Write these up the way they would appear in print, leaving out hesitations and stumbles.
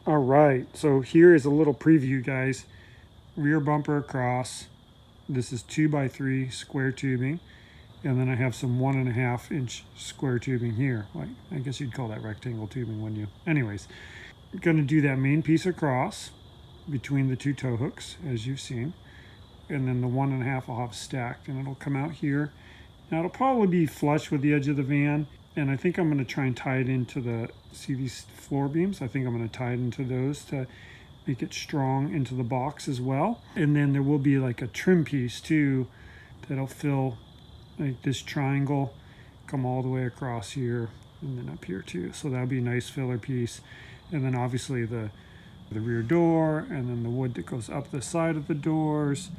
All right, so here is a little preview, guys. Rear bumper across. This is 2x3 square tubing. And then I have some 1.5 inch square tubing here. Like, I guess you'd call that rectangle tubing, wouldn't you? Anyways, I'm gonna do that main piece across between the two tow hooks, as you've seen. And then the 1.5 I'll have stacked, and it'll come out here. Now it'll probably be flush with the edge of the van. And I think I'm gonna try and tie it into the, see these floor beams? I think I'm gonna tie it into those to make it strong into the box as well. And then there will be like a trim piece too that'll fill like this triangle, come all the way across here and then up here too. So that'll be a nice filler piece. And then obviously the rear door, and then the wood that goes up the side of the doors,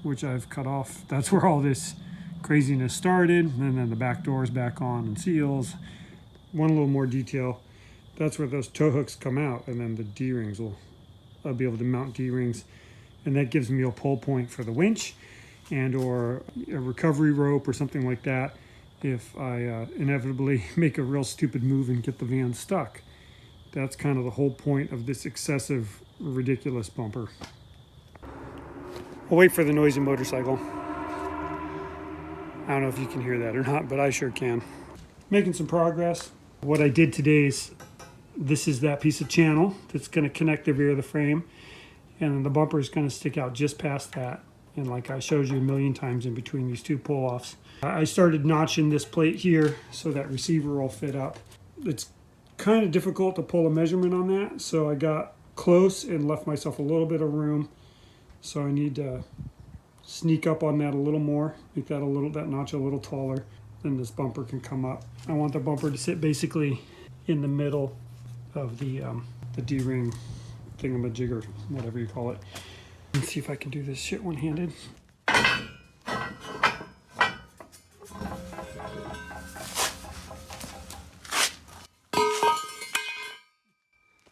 which I've cut off. That's where all this craziness started. And then the back doors back on and seals. One little more detail, that's where those tow hooks come out, and then the D-rings I'll be able to mount D-rings, and that gives me a pull point for the winch and or a recovery rope or something like that if I inevitably make a real stupid move and get the van stuck. That's kind of the whole point of this excessive, ridiculous bumper. I'll wait for the noisy motorcycle. I don't know if you can hear that or not, but I sure can. Making some progress. What I did today is, this is that piece of channel that's going to connect the rear of the frame, and then the bumper is going to stick out just past that. And like I showed you a million times in between these two pull-offs. I started notching this plate here so that receiver will fit up. It's kind of difficult to pull a measurement on that, so I got close and left myself a little bit of room. So I need to sneak up on that a little more, make that that notch a little taller, then this bumper can come up. I want the bumper to sit basically in the middle of the D-ring thingamajigger, whatever you call it. Let's see if I can do this shit one-handed.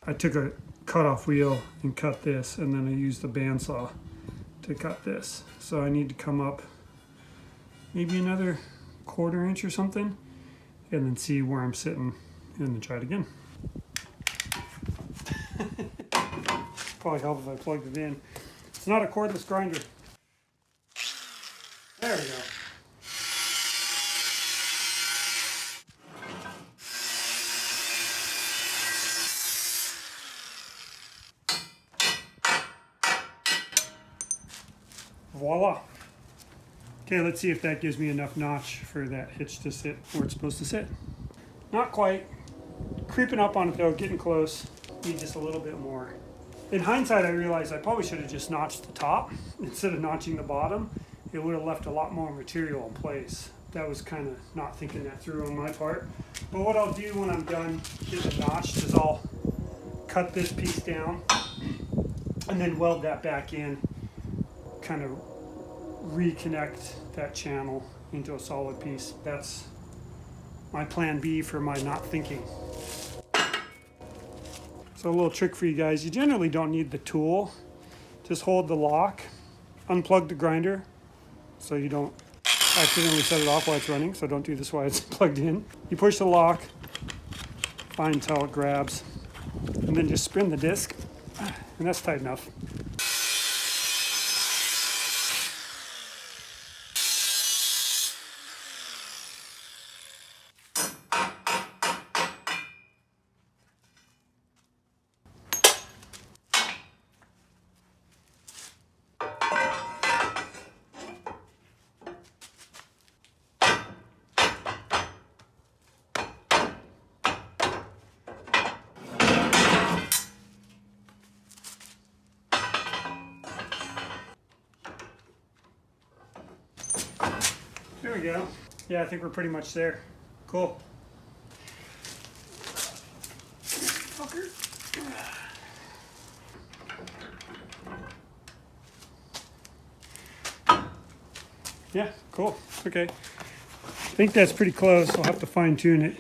I took a cut-off wheel and cut this, and then I used the bandsaw to cut this. So I need to come up maybe another 1/4 inch or something, and then see where I'm sitting, and then try it again. Probably help if I plugged it in. It's not a cordless grinder. There we go. Voila. Okay, let's see if that gives me enough notch for that hitch to sit where it's supposed to sit. Not quite. Creeping up on it though, getting close. Need just a little bit more. In hindsight, I realized I probably should have just notched the top instead of notching the bottom. It would have left a lot more material in place. That was kind of not thinking that through on my part. But what I'll do when I'm done getting it notched is I'll cut this piece down and then weld that back in, kind of reconnect that channel into a solid piece. That's my plan B for my not thinking. So a little trick for you guys, you generally don't need the tool. Just hold the lock, unplug the grinder so you don't accidentally set it off while it's running, so don't do this while it's plugged in. You push the lock, find until it grabs, and then just spin the disc, and that's tight enough. There we go. Yeah, I think we're pretty much there. Cool. Fucker. Yeah, cool. Okay. I think that's pretty close. I'll have to fine tune it.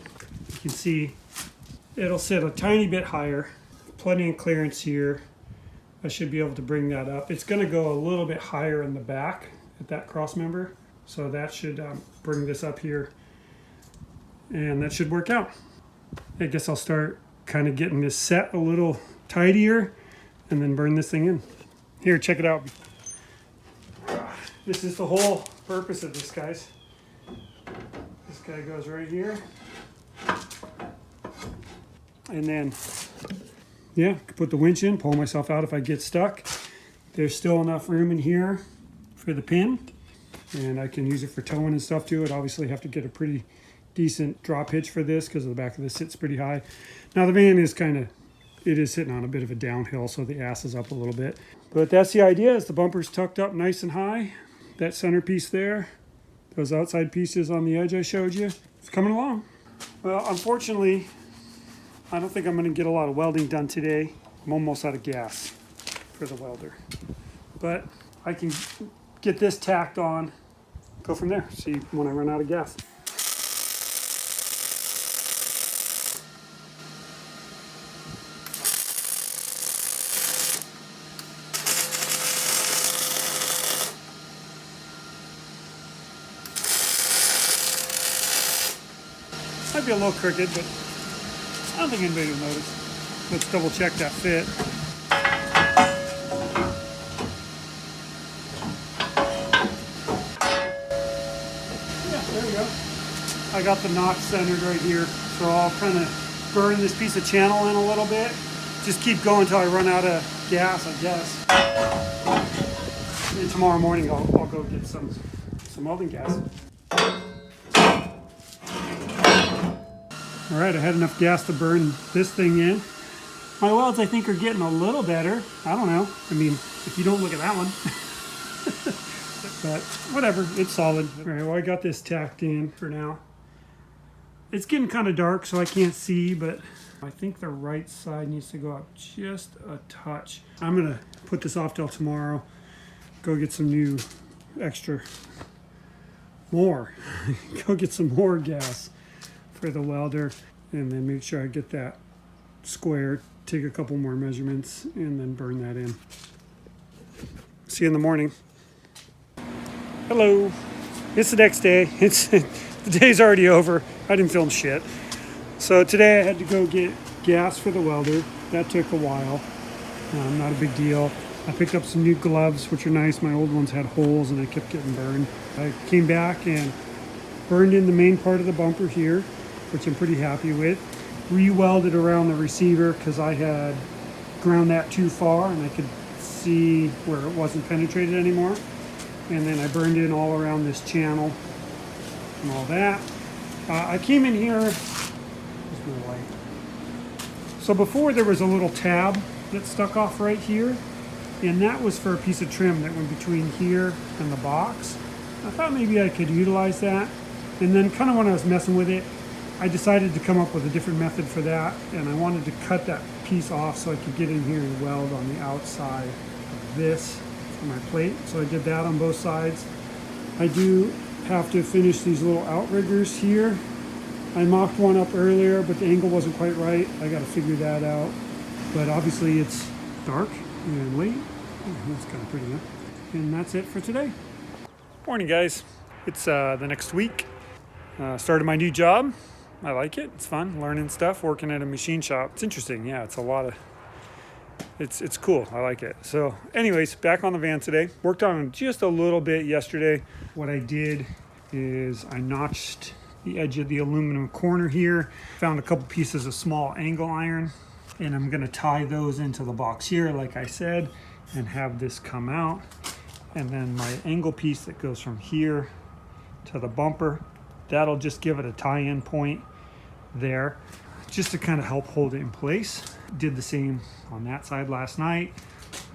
You can see it'll sit a tiny bit higher. Plenty of clearance here. I should be able to bring that up. It's going to go a little bit higher in the back at that cross member. So that should bring this up here, and that should work out. I guess I'll start kind of getting this set a little tidier, and then burn this thing in. Here, check it out. This is the whole purpose of this, guys. This guy goes right here. And then, yeah, I can put the winch in, pull myself out if I get stuck. There's still enough room in here for the pin, and I can use it for towing and stuff too. I'd obviously have to get a pretty decent drop hitch for this because the back of this sits pretty high. Now the van is it is sitting on a bit of a downhill, so the ass is up a little bit. But that's the idea, is the bumper's tucked up nice and high. That centerpiece there, those outside pieces on the edge I showed you, it's coming along. Well, unfortunately, I don't think I'm going to get a lot of welding done today. I'm almost out of gas for the welder. But I can get this tacked on, go from there, see when I run out of gas. Might be a little crooked, but I don't think anybody will notice. Let's double check that fit. Yeah, there we go. I got the notch centered right here, so I'll kind of burn this piece of channel in a little bit. Just keep going until I run out of gas, I guess. And tomorrow morning I'll go get some welding gas. All right, I had enough gas to burn this thing in. My welds, I think, are getting a little better. I don't know. I mean, if you don't look at that one. But whatever, it's solid. All right, well, I got this tacked in for now. It's getting kind of dark, so I can't see, but I think the right side needs to go up just a touch. I'm gonna put this off till tomorrow. Go get some new go get some more gas for the welder, and then make sure I get that square, take a couple more measurements, and then burn that in. See you in the morning. Hello. It's the next day. The day's already over. I didn't film shit. So today I had to go get gas for the welder. That took a while. Not a big deal. I picked up some new gloves, which are nice. My old ones had holes and I kept getting burned. I came back and burned in the main part of the bumper here, which I'm pretty happy with. Re-welded around the receiver because I had ground that too far and I could see where it wasn't penetrated anymore. And then I burned in all around this channel and all that. I came in here, just no light. So before there was a little tab that stuck off right here, and that was for a piece of trim that went between here and the box. I thought maybe I could utilize that. And then kind of when I was messing with it, I decided to come up with a different method for that, and I wanted to cut that piece off so I could get in here and weld on the outside of this for my plate. So I did that on both sides. I do have to finish these little outriggers here. I mocked one up earlier, but the angle wasn't quite right. I got to figure that out. But obviously it's dark and late. Oh, that's kind of pretty, huh? And that's it for today. Morning, guys. It's the next week. Started my new job. I like it. It's fun learning stuff, working at a machine shop. It's interesting. Yeah, it's a lot of, it's cool. I like it. So anyways, back on the van today. Worked on just a little bit yesterday. What I did is I notched the edge of the aluminum corner here. Found a couple pieces of small angle iron, and I'm gonna tie those into the box here, like I said, and have this come out. And then my angle piece that goes from here to the bumper, that'll just give it a tie-in point there, just to kind of help hold it in place. Did the same on that side last night.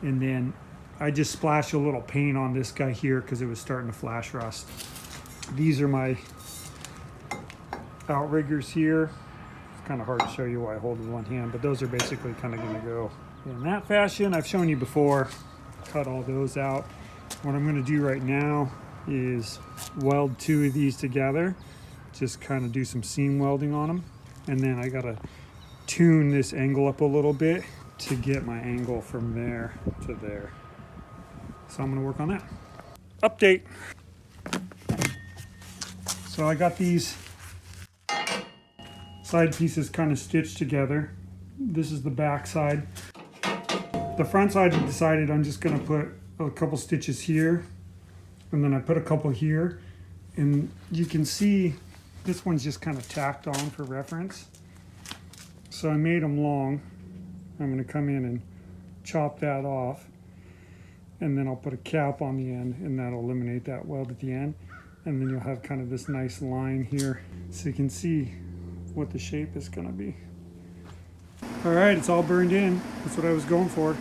And then I just splashed a little paint on this guy here because it was starting to flash rust. These are my outriggers here. It's kind of hard to show you why I hold it with one hand, but those are basically kind of gonna go in that fashion. I've shown you before, cut all those out. What I'm gonna do right now is weld two of these together, just kind of do some seam welding on them, and then I gotta tune this angle up a little bit to get my angle from there to there. So I'm gonna work on that. Update. So I got these side pieces kind of stitched together. This is the back side. The front side, I decided I'm just going to put a couple stitches here, and then I put a couple here, and you can see this one's just kind of tacked on for reference. So I made them long. I'm going to come in and chop that off, and then I'll put a cap on the end, and that'll eliminate that weld at the end, and then you'll have kind of this nice line here so you can see what the shape is going to be. All right, it's all burned in. That's what I was going for.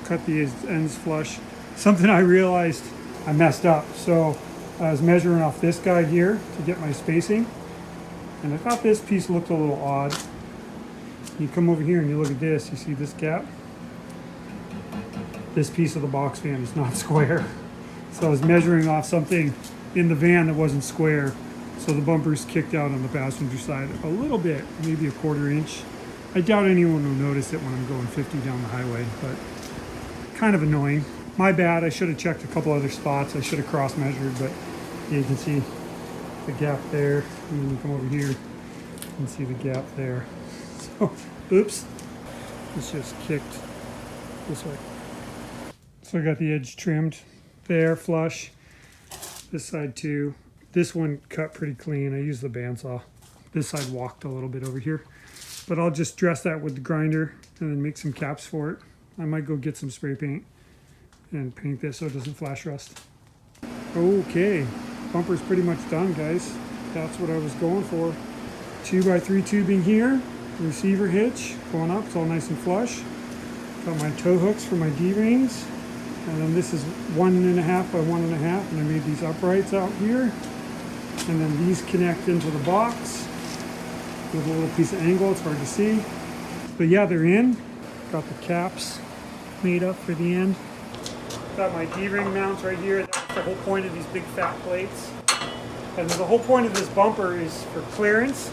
Cut the ends flush. Something I realized I messed up. So I was measuring off this guy here to get my spacing, and I thought this piece looked a little odd. You come over here and you look at this, you see this gap? This piece of the box fan is not square. So I was measuring off something in the van that wasn't square. So the bumper's kicked out on the passenger side a little bit, maybe a 1/4 inch. I doubt anyone will notice it when I'm going 50 down the highway, but kind of annoying. My bad, I should have checked a couple other spots. I should have cross measured, but yeah, you can see the gap there. And then you come over here and see the gap there. So, oops, it's just kicked this way. So I got the edge trimmed there, flush. This side too. This one cut pretty clean. I used the bandsaw. This side walked a little bit over here. But I'll just dress that with the grinder and then make some caps for it. I might go get some spray paint and paint this so it doesn't flash rust. Okay, bumper's pretty much done, guys. That's what I was going for. 2x3 tubing here, receiver hitch going up, it's all nice and flush. Got my tow hooks for my D-rings. And then this is 1.5 by 1.5, and I made these uprights out here. And then these connect into the box with a little piece of angle, it's hard to see. But yeah, they're in. Got the caps made up for the end. Got my D-ring mounts right here. That's the whole point of these big fat plates. And the whole point of this bumper is for clearance.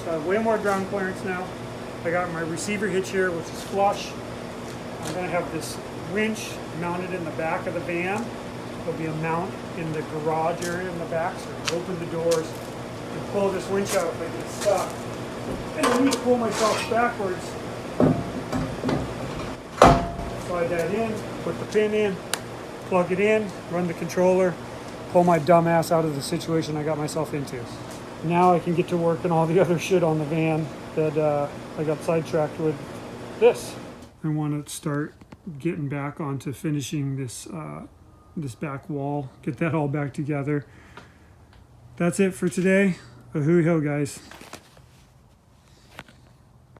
So I have way more ground clearance now. I got my receiver hitch here, which is flush. I'm gonna have this winch mounted in the back of the van. There'll be a mount in the garage area in the back, so I can open the doors and pull this winch out if I get stuck. And I need to pull myself backwards. Slide that in, put the pin in, plug it in, run the controller, pull my dumb ass out of the situation I got myself into. Now I can get to work on all the other shit on the van that I got sidetracked with this. I want to start getting back onto finishing this this back wall, get that all back together. That's it for today. Ahoo-ho, guys.